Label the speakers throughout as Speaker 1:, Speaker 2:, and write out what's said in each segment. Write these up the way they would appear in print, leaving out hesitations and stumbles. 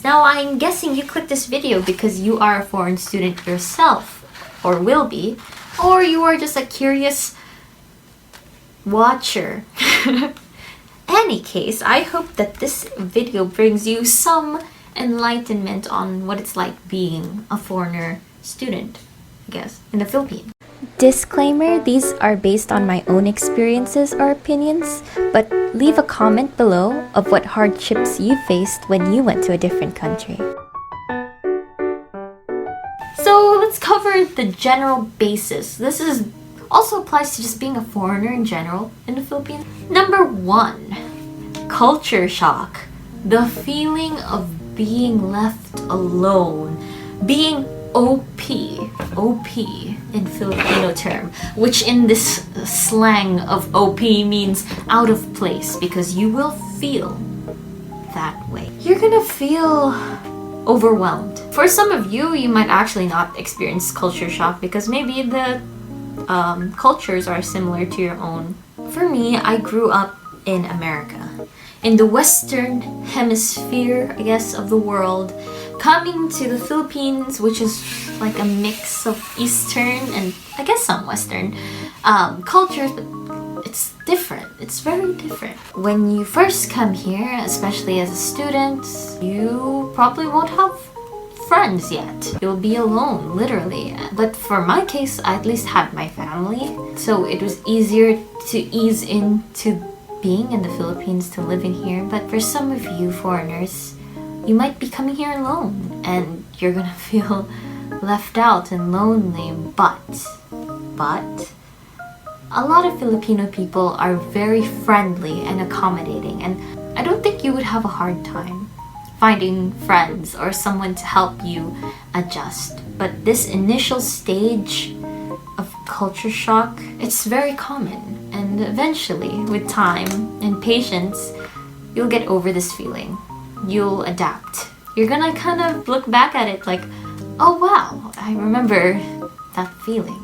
Speaker 1: Now, I'm guessing you clicked this video because you are a foreign student yourself, or will be, or you are just a curious watcher. Any case, I hope that this video brings you some enlightenment on what it's like being a foreigner student, I guess, in the Philippines. Disclaimer, these are based on my own experiences or opinions, but leave a comment below of what hardships you faced when you went to a different country. So let's cover the general basis. This also applies to just being a foreigner in general in the Philippines. Number 1, culture shock. The feeling of being left alone, being OP in Filipino term, which in this slang of OP means out of place, because you will feel that way. You're gonna feel overwhelmed. For some of you, you might actually not experience culture shock because maybe the cultures are similar to your own. For me, I grew up in America, in the Western hemisphere, I guess, of the world. Coming to the Philippines, which is like a mix of Eastern and I guess some Western cultures, but it's different. It's very different. When you first come here, especially as a student, you probably won't have friends yet. You'll be alone, literally. But for my case, I at least had my family, so it was easier to ease into being in the Philippines, to living here. But for some of you foreigners, you might be coming here alone and you're gonna feel left out and lonely, but a lot of Filipino people are very friendly and accommodating, and I don't think you would have a hard time finding friends or someone to help you adjust. But this initial stage of culture shock, it's very common, and eventually with time and patience, you'll get over this feeling. You'll adapt. You're gonna kind of look back at it like, oh wow, I remember that feeling.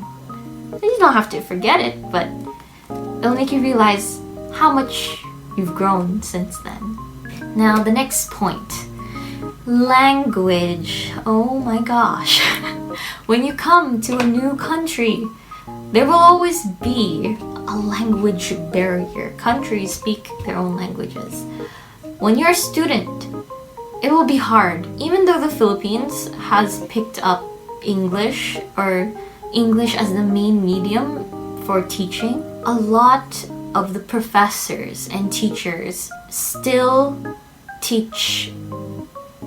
Speaker 1: You don't have to forget it, but it'll make you realize how much you've grown since then. Now, the next point. Language. Oh my gosh. When you come to a new country, there will always be a language barrier. Countries speak their own languages. When you're a student, it will be hard. Even though the Philippines has picked up English, or English as the main medium for teaching, a lot of the professors and teachers still teach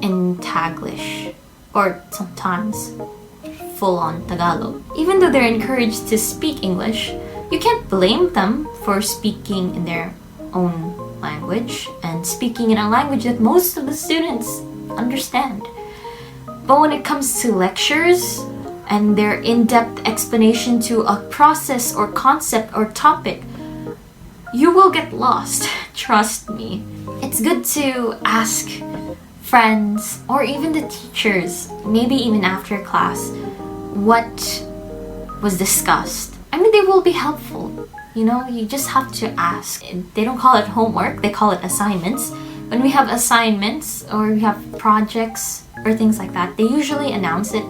Speaker 1: in Taglish, or sometimes full-on Tagalog. Even though they're encouraged to speak English, you can't blame them for speaking in their own language and speaking in a language that most of the students understand. But when it comes to lectures and their in-depth explanation to a process or concept or topic, you will get lost. Trust me. It's good to ask friends or even the teachers, maybe even after class, what was discussed. I mean, they will be helpful. You know, you just have to ask. They don't call it homework, they call it assignments. When we have assignments or we have projects or things like that, they usually announce it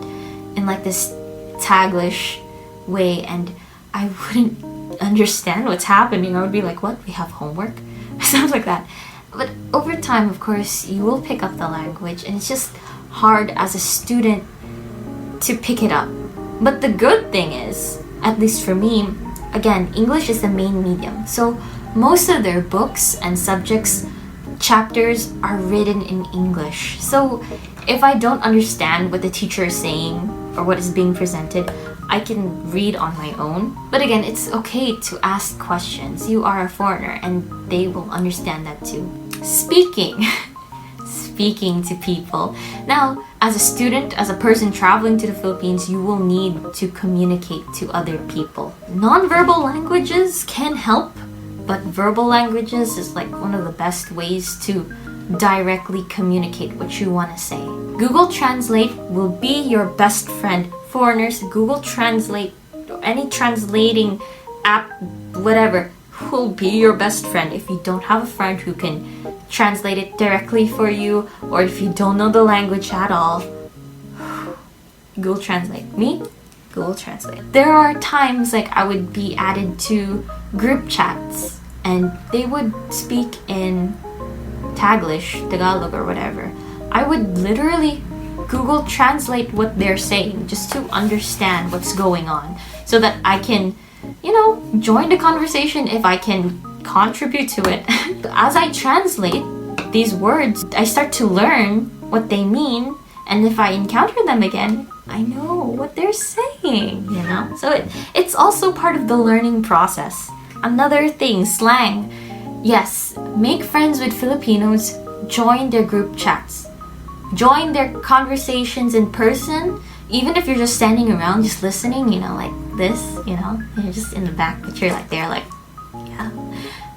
Speaker 1: in like this Taglish way, and I wouldn't understand what's happening. I would be like, what? We have homework? Sounds like that. But over time, of course, you will pick up the language, and it's just hard as a student to pick it up. But the good thing is, at least for me, again, English is the main medium. So most of their books and subjects, chapters are written in English. So if I don't understand what the teacher is saying or what is being presented, I can read on my own. But again, it's okay to ask questions. You are a foreigner and they will understand that too. Speaking to people. Now, as a student, as a person traveling to the Philippines, you will need to communicate to other people. Non-verbal languages can help, but verbal languages is like one of the best ways to directly communicate what you want to say. Google Translate will be your best friend. Foreigners, Google Translate, any translating app, whatever, will be your best friend. If you don't have a friend who can translate it directly for you, or if you don't know the language at all, Google Translate. Me? Google Translate. There are times like I would be added to group chats and they would speak in Taglish, Tagalog or whatever. I would literally Google Translate what they're saying just to understand what's going on so that I can, join the conversation if I can contribute to it. As I translate these words, I start to learn what they mean, and if I encounter them again, I know what they're saying, So it's also part of the learning process. Another thing, slang. Yes, make friends with Filipinos, join their group chats. Join their conversations in person, even if you're just standing around, just listening, like this, you're just in the back, but you're like there, like, yeah.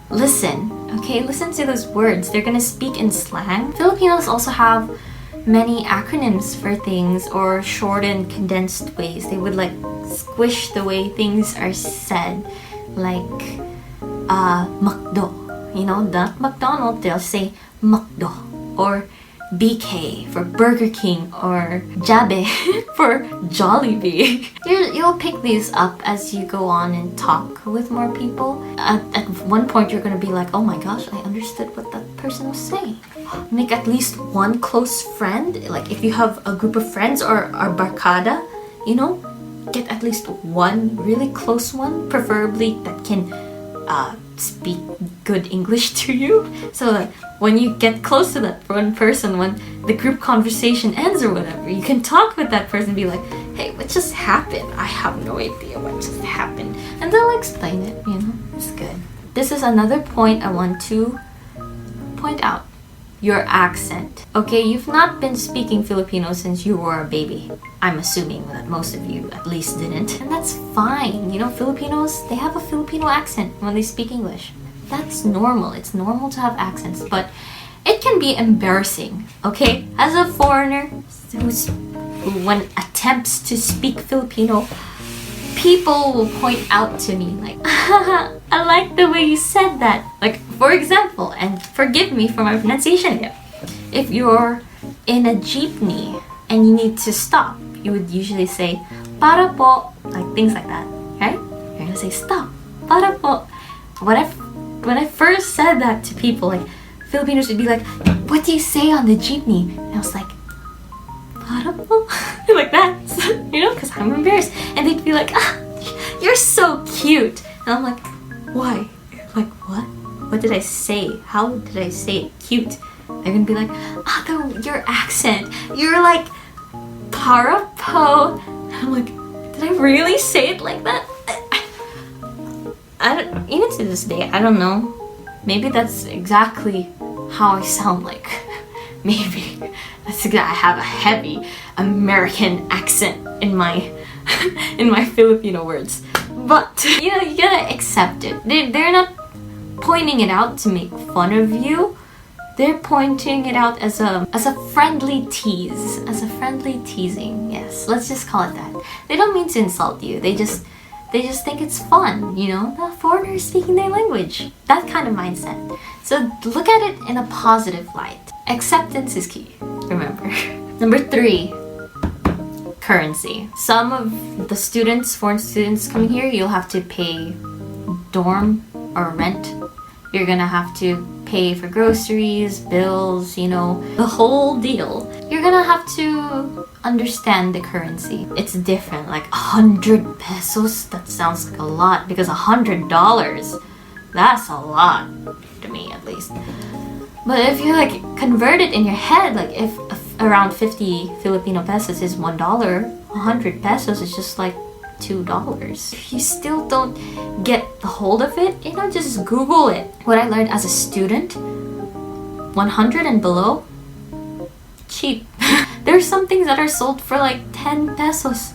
Speaker 1: Listen, okay? Listen to those words. They're gonna speak in slang. Filipinos also have many acronyms for things or shortened, condensed ways. They would like squish the way things are said, like McDo. Not McDonald's, they'll say McDo, or BK for Burger King, or Jabe for Jollibee. You'll pick these up as you go on and talk with more people. At one point you're gonna be like, oh my gosh, I understood what that person was saying. Make at least one close friend. Like if you have a group of friends or barkada, get at least one really close one, preferably that can speak good English to you, so that when you get close to that one person, when the group conversation ends or whatever, you can talk with that person and be like, hey, what just happened? I have no idea what just happened. And they'll explain it, It's good. This is another point I want to point out. Your accent. Okay, you've not been speaking Filipino since you were a baby. I'm assuming that most of you at least didn't. And that's fine. Filipinos, they have a Filipino accent when they speak English. That's normal. It's normal to have accents, but it can be embarrassing, okay? As a foreigner who when attempts to speak Filipino, people will point out to me like, I like the way you said that. Like, for example, and forgive me for my pronunciation here, if you're in a jeepney and you need to stop, you would usually say, para po, like things like that, right? You're gonna say, stop, para po. When I first said that to people, like, Filipinos would be like, what do you say on the jeepney? And I was like, para po? Like that, because I'm embarrassed. And they'd be like, you're so cute. And I'm like, why? Like, what? What did I say? How did I say it cute? They're gonna be like, your accent. You're like, para po. And I'm like, did I really say it like that? Even to this day, I don't know. Maybe that's exactly how I sound like. Maybe. I have a heavy American accent in my Filipino words. But, you gotta accept it. They're not pointing it out to make fun of you. They're pointing it out as a friendly tease. As a friendly teasing. Yes, let's just call it that. They don't mean to insult you. They just think it's fun, the foreigners speaking their language. That kind of mindset. So look at it in a positive light. Acceptance is key, remember. Number 3, currency. Some of the foreign students coming here, you'll have to pay dorm or rent. You're gonna have to pay for groceries, bills, the whole deal. You're gonna have to understand the currency. It's different, like 100 pesos. That sounds like a lot because $100, that's a lot to me at least. But if you convert it in your head, like if around 50 Filipino pesos is $1, 100 pesos is just like $2. If you still don't get the hold of it, just Google it. What I learned as a student, 100 and below, cheap. There's some things that are sold for like 10 pesos.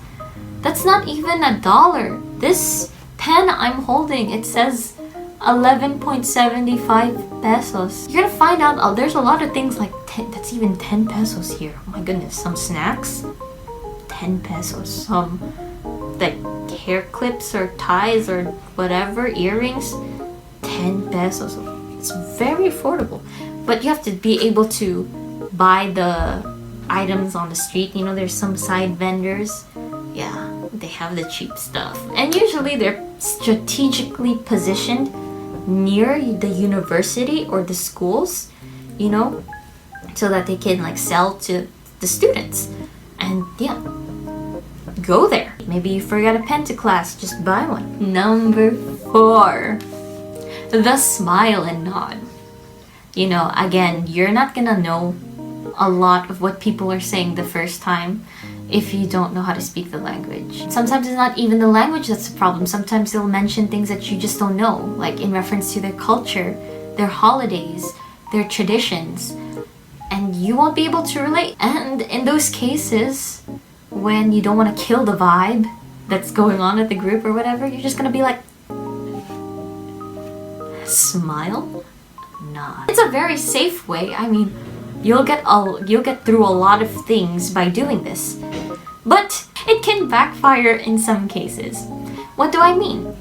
Speaker 1: That's not even $1. This pen I'm holding, it says 11.75 pesos. You're gonna find out there's a lot of things like that's even 10 pesos here. Oh my goodness, some snacks, 10 pesos. Some like hair clips or ties or whatever, earrings, 10 pesos. It's very affordable. but you have to be able to buy the items on the street. You know, there's some side vendors. Yeah, they have the cheap stuff. And usually they're strategically positioned near the university or the schools, you know, so that they can like sell to the students. And yeah, go there. Maybe you forgot a pen to class, just buy one. Number 4, the smile and nod. You know, again, you're not gonna know a lot of what people are saying the first time if you don't know how to speak the language. Sometimes it's not even the language that's the problem. Sometimes they'll mention things that you just don't know, like in reference to their culture, their holidays, their traditions, and you won't be able to relate. And in those cases, when you don't want to kill the vibe that's going on at the group or whatever, you're just gonna be like, smile, nod. It's a very safe way. I mean, you'll get through a lot of things by doing this, but it can backfire in some cases. What do I mean?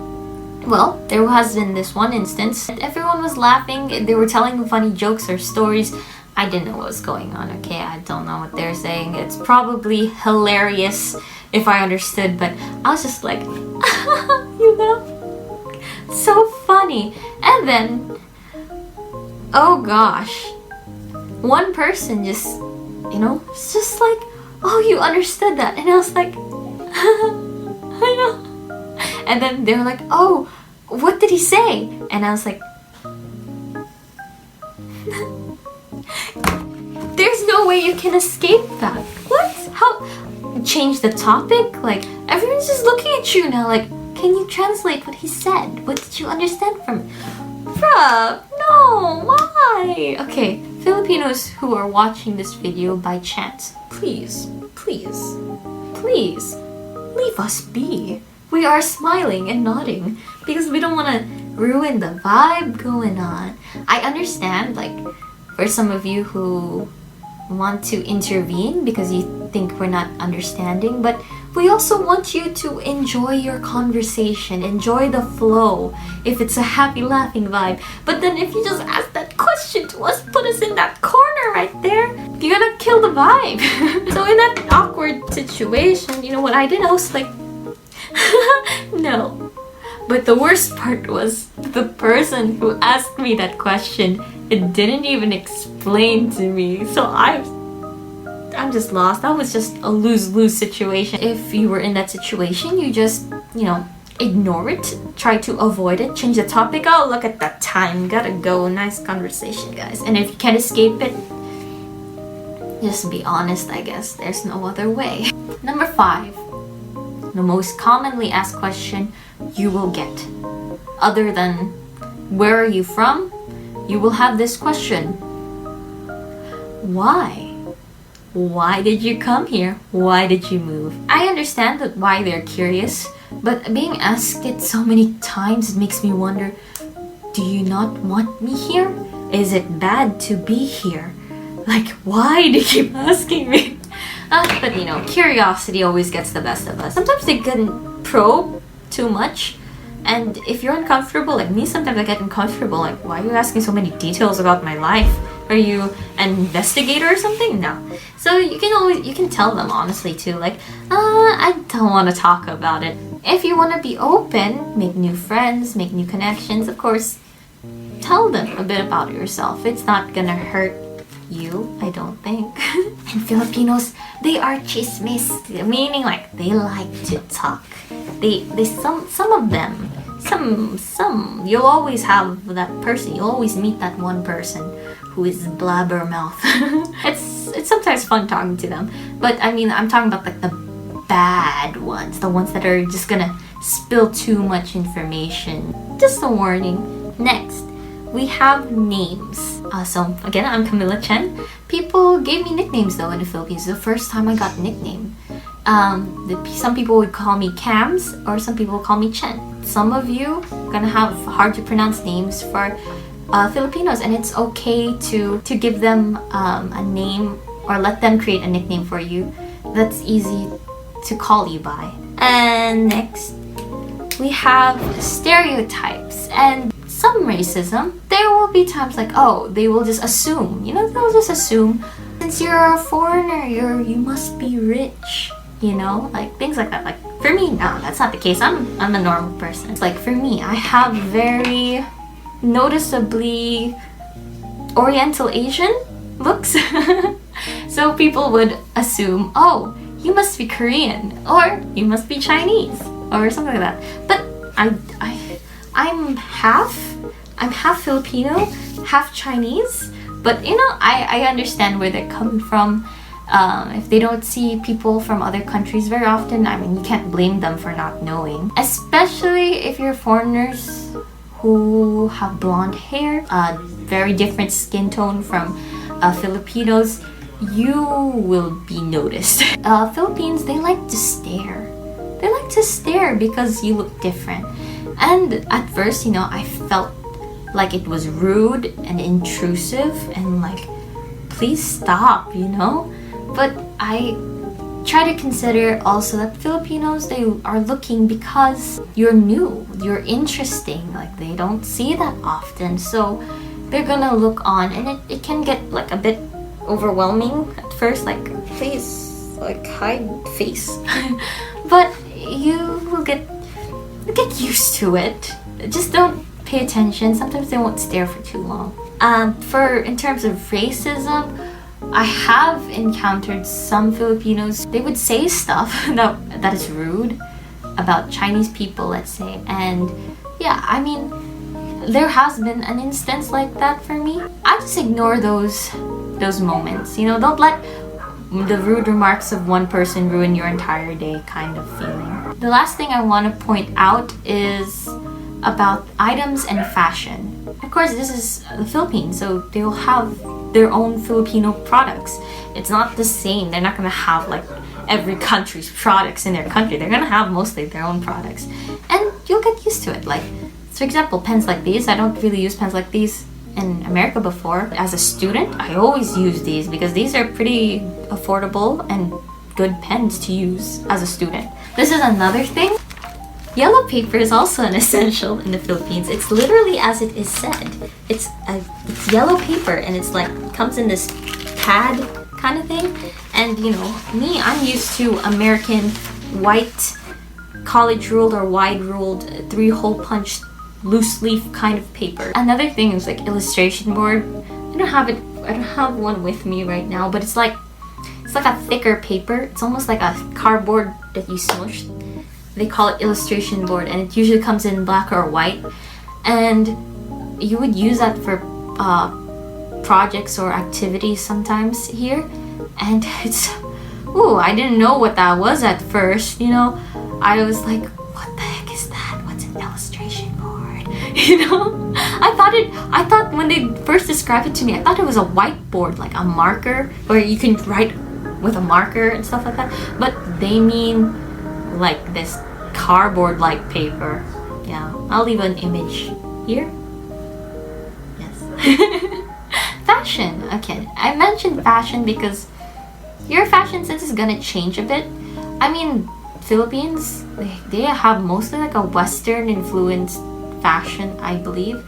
Speaker 1: Well, there has been this one instance. Everyone was laughing. They were telling funny jokes or stories. I didn't know what was going on, okay? I don't know what they're saying. It's probably hilarious if I understood, but I was just like, you know? So funny. And then, oh gosh, one person just, you know, it's just like, oh, you understood that. And I was like, I know. And then they were like, oh, what did he say? And I was like, there's no way you can escape that. What? How? Change the topic? Like, everyone's just looking at you now like, can you translate what he said? What did you understand from it? Bruh, no, why? Okay, Filipinos who are watching this video by chance, please, please, please, leave us be. We are smiling and nodding because we don't want to ruin the vibe going on. I understand, like, for some of you who want to intervene because you think we're not understanding, but we also want you to enjoy your conversation, enjoy the flow, if it's a happy laughing vibe. But then if you just ask that question to us, put us in that corner right there, you're gonna kill the vibe. So in that awkward situation, you know what I did? I was like, no. But the worst part was the person who asked me that question, it didn't even explain to me. So I'm just lost. That was just a lose-lose situation. If you were in that situation, you just, you know, ignore it, try to avoid it, change the topic. Oh, look at that time, gotta go. Nice conversation, guys. And if you can't escape it, just be honest, I guess. There's no other way. Number 5, the most commonly asked question you will get. Other than, where are you from? You will have this question. Why? Why did you come here? Why did you move? I understand that why they're curious, but being asked it so many times makes me wonder, do you not want me here? Is it bad to be here? Like, why do you keep asking me? But you know, curiosity always gets the best of us. Sometimes they can probe too much, and if you're uncomfortable, like me, sometimes I get uncomfortable. Like, why are you asking so many details about my life? Are you an investigator or something? No. So you can tell them honestly too, like, I don't want to talk about it. If you want to be open, make new friends, make new connections, of course, tell them a bit about yourself. It's not gonna hurt you, I don't think. And Filipinos, they are chismis, meaning like they like to talk. Some of them, some you'll always have that person. You'll always meet that one person who is blabbermouth. It's sometimes fun talking to them, but I mean, I'm talking about like the bad ones, the ones that are just gonna spill too much information. Just a warning. Next, we have names. So again, I'm Camilla Chen. People gave me nicknames though in the Philippines. The first time I got a nickname. Some people would call me Cams, or some people would call me Chen. Some of you gonna have hard to pronounce names for Filipinos, and it's okay to give them a name or let them create a nickname for you that's easy to call you by. And next, we have stereotypes. And some racism. There will be times like, oh, they will just assume, they'll just assume, since you're a foreigner, you must be rich, like things like that. Like for me, no, that's not the case. I'm a normal person. It's like for me, I have very noticeably Oriental Asian looks. So people would assume, oh, you must be Korean, or you must be Chinese, or something like that. But I'm half Filipino, half Chinese. But I understand where they're coming from. If they don't see people from other countries very often, I mean, you can't blame them for not knowing. Especially if you're foreigners who have blonde hair, very different skin tone from Filipinos, you will be noticed. Philippines, they like to stare. They like to stare because you look different. And at first, I felt like it was rude and intrusive and like, please stop, But I try to consider also that Filipinos, they are looking because you're new, you're interesting, like they don't see that often. So they're gonna look on, and it can get like a bit overwhelming at first, like please, like hide face. But you will get used to it. Just don't pay attention. Sometimes they won't stare for too long. In terms of racism, I have encountered some Filipinos. They would say stuff that is rude about Chinese people, let's say. And yeah, I mean, there has been an instance like that for me. I just ignore those moments. Don't let the rude remarks of one person ruin your entire day kind of feeling. The last thing I want to point out is about items and fashion. Of course, this is the Philippines, so they'll have their own Filipino products. It's not the same. They're not going to have like every country's products in their country. They're going to have mostly their own products. And you'll get used to it. Like, for example, pens like these. I don't really use pens like these in America before. As a student, I always use these because these are pretty affordable and good pens to use as a student. This is another thing. Yellow paper is also an essential in the Philippines. It's literally as it is said. It's yellow paper, and it's like comes in this pad kind of thing. And me, I'm used to American white college ruled or wide ruled 3-hole punch loose leaf kind of paper. Another thing is like illustration board. I don't have one with me right now, but it's like a thicker paper. It's almost like a cardboard that you smush. They call it illustration board, and it usually comes in black or white. And you would use that for projects or activities sometimes here. And I didn't know what that was at first. I was like, what the heck is that? What's an illustration board? I thought when they first described it to me, I thought it was a whiteboard, like a marker where you can write with a marker and stuff like that. But they mean like this cardboard like paper. Yeah, I'll leave an image here. Yes. Fashion. Okay, I mentioned fashion because your fashion sense is gonna change a bit. I mean, Philippines, they have mostly like a Western influenced fashion, I believe.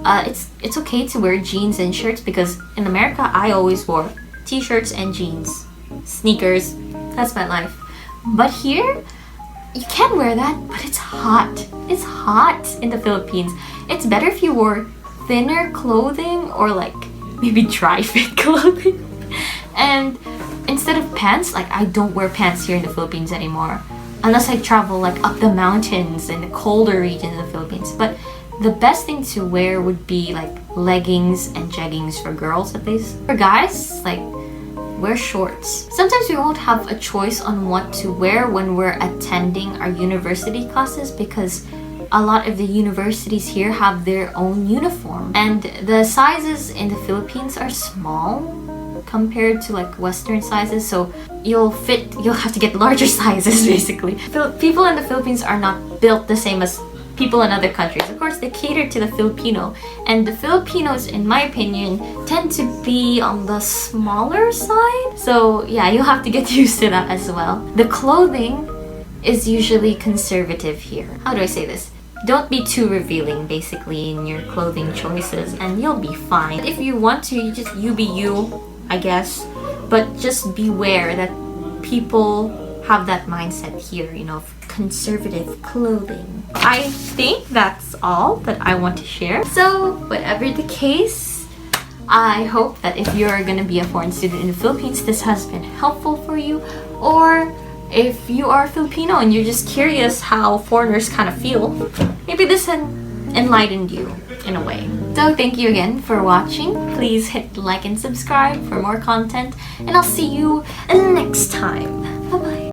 Speaker 1: It's okay to wear jeans and shirts because in America I always wore t-shirts and jeans, sneakers. That's my life. But here, you can wear that, but it's hot. It's hot in the Philippines. It's better if you wore thinner clothing or like maybe dry fit clothing. And instead of pants, like I don't wear pants here in the Philippines anymore. Unless I travel like up the mountains in the colder regions of the Philippines. But the best thing to wear would be like leggings and jeggings for girls at least. For guys, like wear shorts. Sometimes we won't have a choice on what to wear when we're attending our university classes because a lot of the universities here have their own uniform. And the sizes in the Philippines are small compared to like Western sizes, so you'll have to get larger sizes basically. People in the Philippines are not built the same as people in other countries. Of course, they cater to the Filipino, and the Filipinos, in my opinion, tend to be on the smaller side. So yeah, you'll have to get used to that as well. The clothing is usually conservative here. How do I say this? don't be too revealing basically in your clothing choices, and you'll be fine. If you want to, you be you, I guess, but just beware that people have that mindset here, you know, of conservative clothing. I think that's all that I want to share. So whatever the case, I hope that if you're gonna be a foreign student in the Philippines, this has been helpful for you. Or if you are Filipino and you're just curious how foreigners kind of feel, maybe this enlightened you in a way. So thank you again for watching. Please hit like and subscribe for more content, and I'll see you next time.